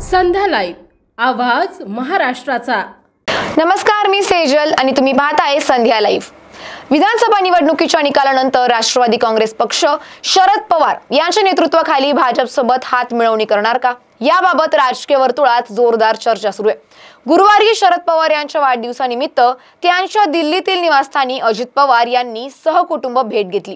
संध्या live आवाज महाराष्ट्राचा। नमस्कार, मी सेजल आणि तुम्ही पाहताय संध्या लाईव्ह। विधानसभा निवडणुकीच्या निकालानंतर राष्ट्रवादी काँग्रेस पक्ष शरद पवार यांच्या नेतृत्वाखाली भाजपसोबत हात मिळवणी करणार का, याबाबत राजकीय वर्तुळात जोरदार चर्चा सुरू आहे। गुरुवारी शरद पवार यांच्या वाढदिवसानिमित्त त्यांच्या दिल्लीतील निवासस्थानी अजित पवार यांनी सहकुटुंब भेट घेतली।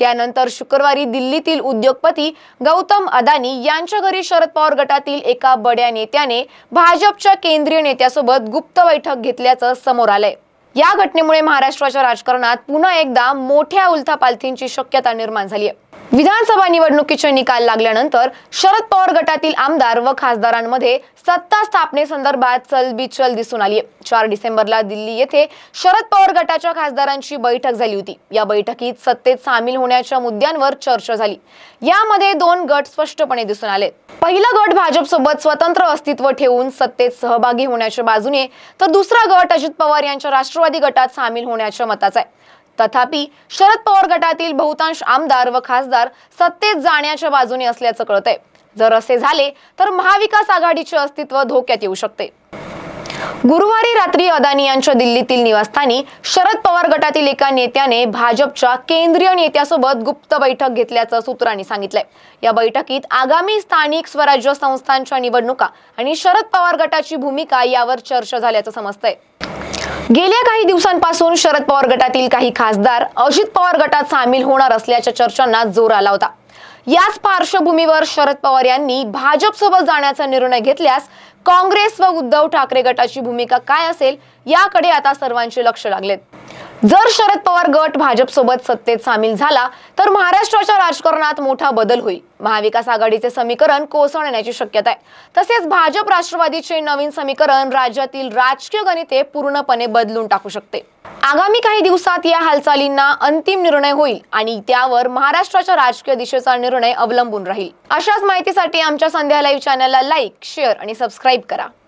त्यानंतर शुक्रवारी दिल्लीतील उद्योगपती गौतम अदानी यांच्या घरी शरद पवार गटातील एका बड्या नेत्याने भाजपच्या केंद्रीय नेत्यासोबत गुप्त बैठक घेतल्याचं समोर आलंय। या घटनेमुळे महाराष्ट्राच्या राजकारणात पुन्हा एकदा मोठ्या उलथापालथींची शक्यता निर्माण झाली आहे। विधानसभा निवडणुकीचे निकाल लागल्यानंतर शरद पवार गटातील आमदार व खासदारांमध्ये सत्ता स्थापनेसंदर्भात चलबिचल दिसून आली आहे। 4 डिसेंबरला दिल्ली येथे शरद पवार गटाच्या खासदारांची बैठक झाली होती। या बैठकीत सत्तेत सामील होण्याच्या मुद्द्यांवर चर्चा झाली। यामध्ये 2 गट स्पष्टपणे दिसून आले। पहिला गट भाजपसोबत स्वतंत्र अस्तित्व ठेवून सत्तेत सहभागी होण्याच्या बाजूने, तर दुसरा गट अजित पवार यांच्या राष्ट्रवादी गटात सामील होण्याच्या मताचा आहे। तथापि शरद पवार गटातील बहुतांश आमदार व खासदार सत्तेत जाण्याच्या बाजूने असल्याचं कळतंय। जर असे झाले तर महाविकास आघाडीचे अस्तित्व धोक्यात येऊ शकते। गुरुवारी रात्री अदानी यांच्या दिल्लीतील निवासस्थानी शरद पवार गटातील एका नेत्याने भाजपच्या केंद्रीय नेत्यासोबत गुप्त बैठक घेतल्याचं सूत्रांनी सांगितलंय। या बैठकीत आगामी स्थानिक स्वराज्य संस्थांच्या निवडणुका आणि शरद पवार गटाची भूमिका यावर चर्चा झाल्याचं समजतंय। गेल्या काही दिवसांपासून शरद पवार गटातील काही खासदार अजित पवार गटात सामील होणार असल्याच्या चर्चांना जोर आला होता। याच पार्श्वभूमीवर शरद पवार यांनी भाजपसोबत जाण्याचा निर्णय घेतल्यास काँग्रेस व उद्धव ठाकरे गटाची भूमिका काय असेल याकडे आता सर्वांचे लक्ष लागले। जर शरद पवार गट भाजपसोबत सत्तेत सामील झाला तर महाराष्ट्राच्या राजकारणात मोठा बदल होईल। महाविकास आघाडीचे समीकरण कोसळण्याची शक्यता आहे। तसेच भाजप राष्ट्रवादीचे नवीन समीकरण राज्यातील राजकीय गणिते पूर्णपणे बदलून टाकू शकते। आगामी काही दिवसात या हालचालींना अंतिम निर्णय होईल आणि त्यावर महाराष्ट्राच्या राजकीय दिशेचा निर्णय अवलंबून राहील। अशाच माहितीसाठी आमच्या संध्या लाईव्ह चॅनलला लाईक, शेअर आणि सबस्क्राईब करा।